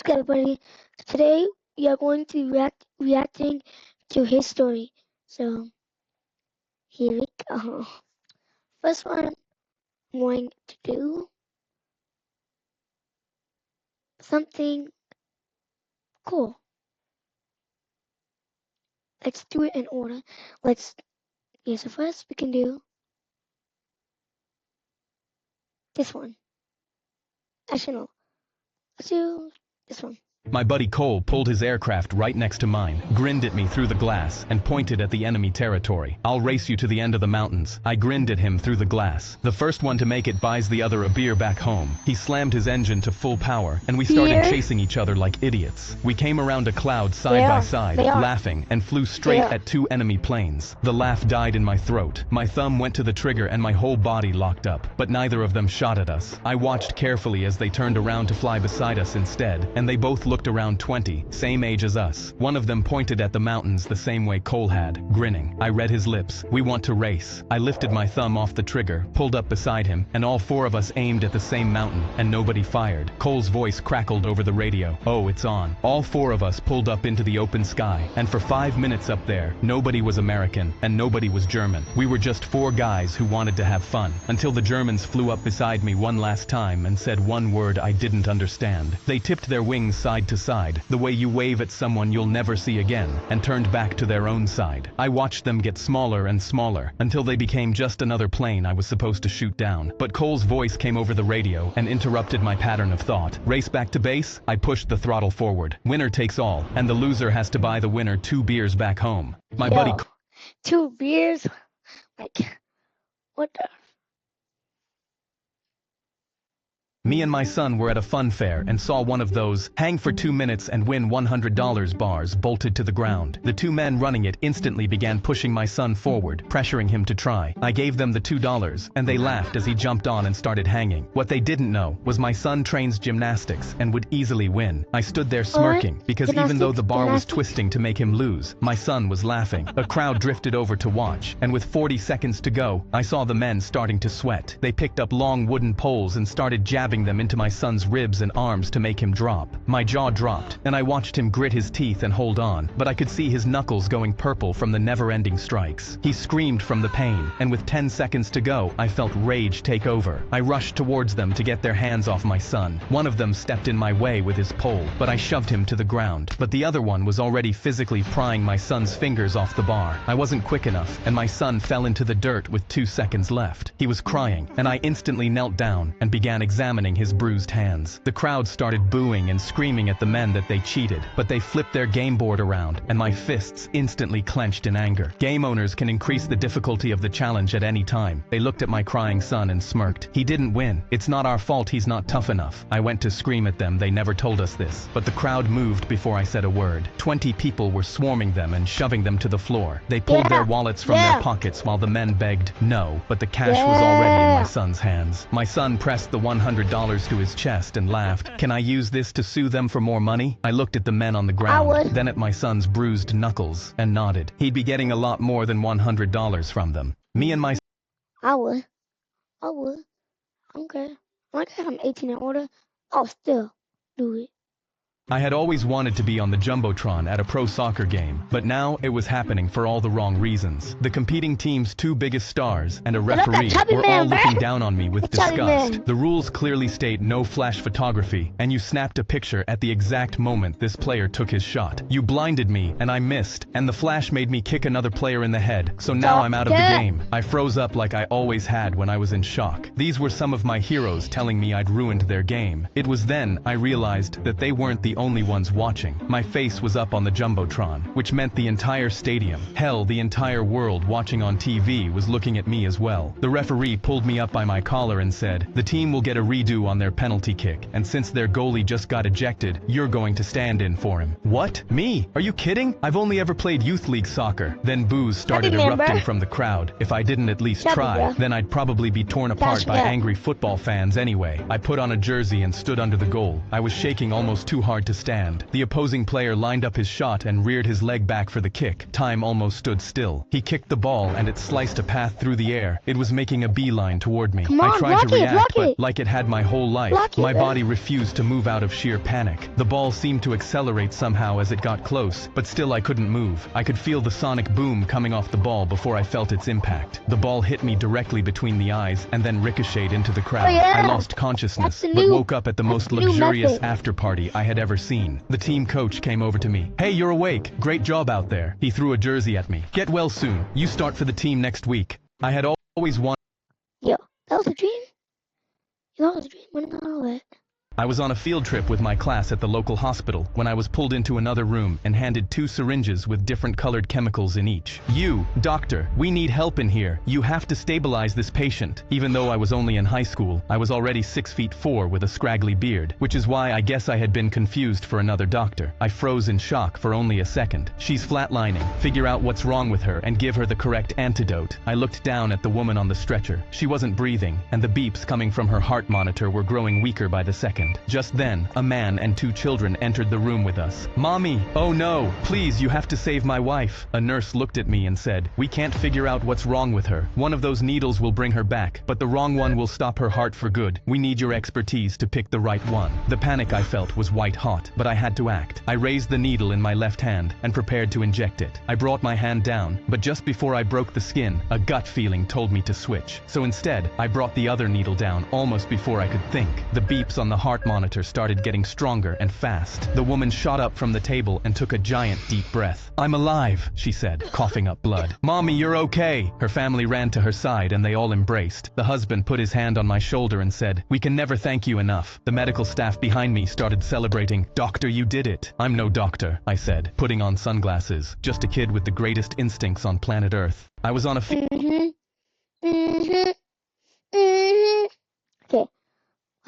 Okay, everybody. So today we are going to reacting to his story. So here we go. First one I'm going to do something cool. Let's do it in order. So first we can do this one. Actually no. Let's do this one. My buddy Cole pulled his aircraft right next to mine, grinned at me through the glass, and pointed at the enemy territory. "I'll race you to the end of the mountains." I grinned at him through the glass. "The first one to make it buys the other a beer back home." He slammed his engine to full power, and we started chasing each other like idiots. We came around a cloud side by side, laughing, and flew straight at two enemy planes. The laugh died in my throat. My thumb went to the trigger and my whole body locked up, but neither of them shot at us. I watched carefully as they turned around to fly beside us instead, and they both looked around 20, same age as us. One of them pointed at the mountains the same way Cole had, grinning. I read his lips. "We want to race." I lifted my thumb off the trigger, pulled up beside him, and all four of us aimed at the same mountain, and nobody fired. Cole's voice crackled over the radio. "Oh, it's on." All four of us pulled up into the open sky, and for 5 minutes up there, nobody was American, and nobody was German. We were just four guys who wanted to have fun, until the Germans flew up beside me one last time and said one word I didn't understand. They tipped their wings side to side, the way you wave at someone you'll never see again, and turned back to their own side. I watched them get smaller and smaller, until they became just another plane I was supposed to shoot down. But Cole's voice came over the radio and interrupted my pattern of thought. "Race back to base?" I pushed the throttle forward. "Winner takes all, and the loser has to buy the winner 2 beers back home." My buddy... 2 beers? Like, what the... Me and my son were at a fun fair and saw one of those hang for 2 minutes and win $100 bars bolted to the ground. The two men running it instantly began pushing my son forward, pressuring him to try. I gave them the $2, and they laughed as he jumped on and started hanging. What they didn't know was my son trains gymnastics and would easily win. I stood there smirking, because even though the bar was twisting to make him lose, my son was laughing. A crowd drifted over to watch, and with 40 seconds to go, I saw the men starting to sweat. They picked up long wooden poles and started jabbing them into my son's ribs and arms to make him drop. My jaw dropped, and I watched him grit his teeth and hold on, but I could see his knuckles going purple from the never-ending strikes. He screamed from the pain, and with 10 seconds to go, I felt rage take over. I rushed towards them to get their hands off my son. One of them stepped in my way with his pole, but I shoved him to the ground. But the other one was already physically prying my son's fingers off the bar. I wasn't quick enough, and my son fell into the dirt with 2 seconds left. He was crying, and I instantly knelt down and began examining his bruised hands. The crowd started booing and screaming at the men that they cheated, but they flipped their game board around, and my fists instantly clenched in anger. Game owners can increase the difficulty of the challenge at any time. They looked at my crying son and smirked. "He didn't win. It's not our fault he's not tough enough." I went to scream at them. They never told us this, but the crowd moved before I said a word. 20 people were swarming them and shoving them to the floor. They pulled their wallets from their pockets while the men begged no, but the cash was already in my son's hands. My son pressed the $100 to his chest and laughed. "Can I use this to sue them for more money?" I looked at the men on the ground, then at my son's bruised knuckles, and nodded. He'd be getting a lot more than $100 from them. Me and my... I would. Okay. Like I'm 18 and older, I'll still do it. I had always wanted to be on the Jumbotron at a pro soccer game, but now it was happening for all the wrong reasons. The competing team's 2 biggest stars and a referee were all looking down on me with disgust. The rules clearly state no flash photography, and you snapped a picture at the exact moment this player took his shot. You blinded me, and I missed, and the flash made me kick another player in the head, so now I'm out of the game. I froze up like I always had when I was in shock. These were some of my heroes telling me I'd ruined their game. It was then I realized that they weren't the only ones watching. My face was up on the Jumbotron, which meant the entire stadium, hell, the entire world watching on TV was looking at me as well. The referee pulled me up by my collar and said, "The team will get a redo on their penalty kick, and since their goalie just got ejected, you're going to stand in for him." What? Me? Are you kidding? I've only ever played youth league soccer. Then boos started erupting from the crowd. If I didn't at least try, then I'd probably be torn apart by angry football fans anyway. I put on a jersey and stood under the goal. I was shaking almost too hard to stand. The opposing player lined up his shot and reared his leg back for the kick. Time almost stood still. He kicked the ball and it sliced a path through the air. It was making a beeline toward me. Come on, I tried to block it, react, block but it. like it had my whole life, Block it, my man. body refused to move out of sheer panic. The ball seemed to accelerate somehow as it got close, but still I couldn't move. I could feel the sonic boom coming off the ball before I felt its impact. The ball hit me directly between the eyes and then ricocheted into the crowd. Oh, yeah. I lost consciousness, That's the but new- woke up at the most that's the new luxurious method. after party I had ever seen. The team coach came over to me. "Hey, you're awake. Great job out there." He threw a jersey at me. "Get well soon. You start for the team next week." I had always wanted. Yo, that was a dream. That was a dream. What about all that? I was on a field trip with my class at the local hospital when I was pulled into another room and handed 2 syringes with different colored chemicals in each. "You, doctor, we need help in here. You have to stabilize this patient." Even though I was only in high school, I was already 6'4" with a scraggly beard, which is why I guess I had been confused for another doctor. I froze in shock for only a second. "She's flatlining. Figure out what's wrong with her and give her the correct antidote." I looked down at the woman on the stretcher. She wasn't breathing, and the beeps coming from her heart monitor were growing weaker by the second. Just then, a man and 2 children entered the room with us. "Mommy, oh no, please, you have to save my wife." A nurse looked at me and said, "We can't figure out what's wrong with her. One of those needles will bring her back, but the wrong one will stop her heart for good. We need your expertise to pick the right one." The panic I felt was white hot, but I had to act. I raised the needle in my left hand and prepared to inject it. I brought my hand down, but just before I broke the skin, a gut feeling told me to switch. So instead, I brought the other needle down almost before I could think. The beeps on the heart monitor started getting stronger and fast. The woman shot up from the table and took a giant deep breath. "I'm alive," she said, coughing up blood. "Mommy, you're okay." Her family ran to her side and they all embraced. The husband put his hand on my shoulder and said, "We can never thank you enough." The medical staff behind me started celebrating. "Doctor, you did it." "I'm no doctor," I said, putting on sunglasses. "Just a kid with the greatest instincts on planet Earth." I was on a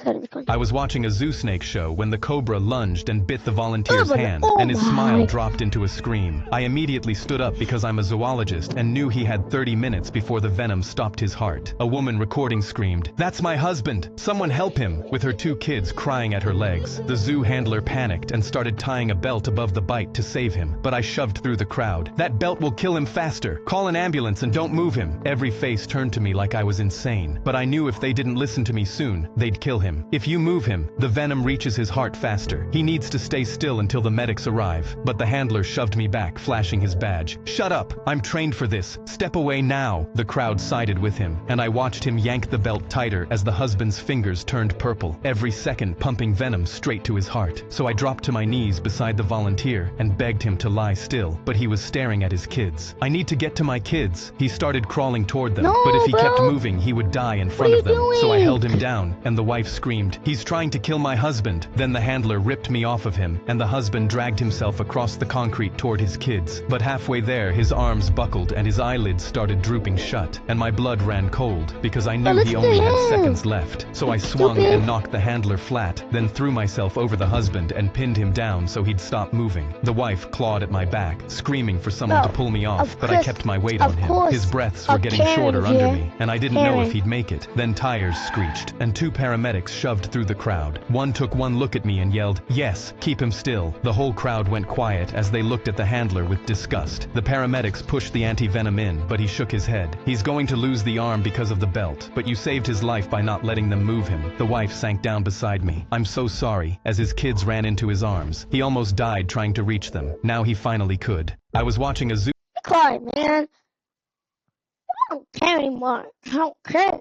Okay. I was watching a zoo snake show when the cobra lunged and bit the volunteer's Oh, hand, oh and his my. smile dropped into a scream. I immediately stood up because I'm a zoologist and knew he had 30 minutes before the venom stopped his heart. A woman recording screamed, "That's my husband! Someone help him!" with her 2 kids crying at her legs. The zoo handler panicked and started tying a belt above the bite to save him, but I shoved through the crowd. "That belt will kill him faster! Call an ambulance and don't move him!" Every face turned to me like I was insane, but I knew if they didn't listen to me soon, they'd kill him. "If you move him, the venom reaches his heart faster. He needs to stay still until the medics arrive." But the handler shoved me back, flashing his badge. "Shut up! I'm trained for this. Step away now!" The crowd sided with him, and I watched him yank the belt tighter as the husband's fingers turned purple, every second pumping venom straight to his heart. So I dropped to my knees beside the volunteer and begged him to lie still, but he was staring at his kids. "I need to get to my kids." He started crawling toward them, No, but if he kept bro. moving, he would die in front are of you them. So I doing? held him down, and the wife screamed, "He's trying to kill my husband." Then the handler ripped me off of him, and the husband dragged himself across the concrete toward his kids. But halfway there, his arms buckled and his eyelids started drooping shut, and my blood ran cold because I knew he listen only to had him. seconds left. So I swung Stupid. and knocked the handler flat, then threw myself over the husband and pinned him down so he'd stop moving. The wife clawed at my back, screaming for someone No, to pull me off, of but I course- kept my weight of on him. course. His breaths were A getting Karen shorter under here. me, and I didn't know Karen. if he'd make it. Then tires screeched, and 2 paramedics shoved through the crowd. One took one look at me and yelled, "Yes, keep him still." The whole crowd went quiet as they looked at the handler with disgust. The paramedics pushed the anti-venom in, but he shook his head. "He's going to lose the arm because of the belt, but you saved his life by not letting them move him." The wife sank down beside me. "I'm so sorry," as his kids ran into his arms. He almost died trying to reach them. Now he finally could. I was watching a zoo Be quiet, man. I don't care anymore. I don't care.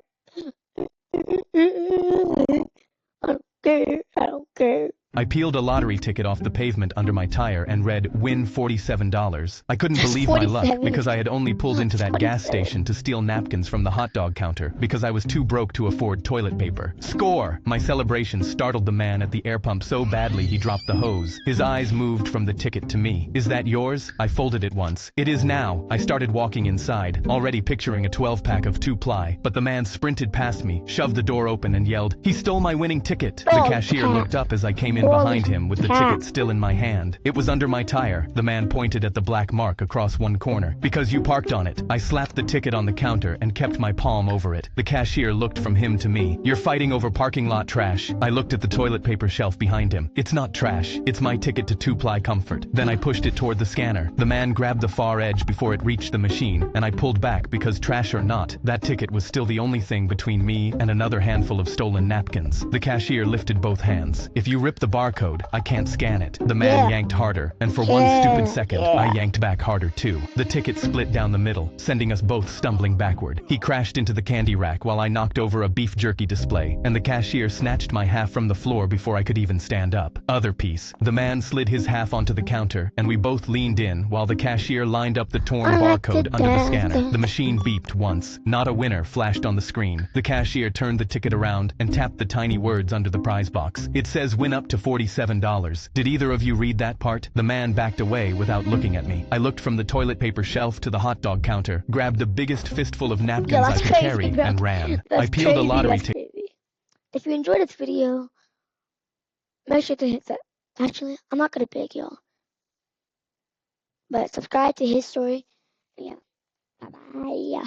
I don't care. I peeled a lottery ticket off the pavement under my tire and read, "Win $47. I couldn't That's believe my luck 47. because I had only pulled into that gas station to steal napkins from the hot dog counter because I was too broke to afford toilet paper. Score! My celebration startled the man at the air pump so badly he dropped the hose. His eyes moved from the ticket to me. "Is that yours?" I folded it once. "It is now." I started walking inside, already picturing a 12-pack of 2-ply, but the man sprinted past me, shoved the door open and yelled, "He stole my winning ticket!" The Oh, cashier crap. looked up as I came came in behind him with the cat. ticket still in my hand. It was under my tire. The man pointed at the black mark across one corner. Because you parked on it. I slapped the ticket on the counter and kept my palm over it. The cashier looked from him to me. You're fighting over parking lot trash. I looked at the toilet paper shelf behind him. It's not trash. It's my ticket to 2-ply comfort. Then I pushed it toward the scanner. The man grabbed the far edge before it reached the machine, and I pulled back because trash or not, that ticket was still the only thing between me and another handful of stolen napkins. The cashier lifted both hands. If you rip the barcode, I can't scan it. The man yanked harder, and for one stupid second, I yanked back harder too. The ticket split down the middle, sending us both stumbling backward. He crashed into the candy rack while I knocked over a beef jerky display, and the cashier snatched my half from the floor before I could even stand up. Other piece. The man slid his half onto the counter, and we both leaned in while the cashier lined up the torn barcode under the scanner. The machine beeped once. Not a winner flashed on the screen. The cashier turned the ticket around and tapped the tiny words under the prize box. It says win up to $47. Did either of you read that part? The man backed away without looking at me. I looked from the toilet paper shelf to the hot dog counter, grabbed the biggest fistful of napkins I could carry, and ran. I peeled a lottery ticket. If you enjoyed this video, make sure to hit that. Actually, I'm not gonna beg y'all, but subscribe to his story. Yeah. Bye bye.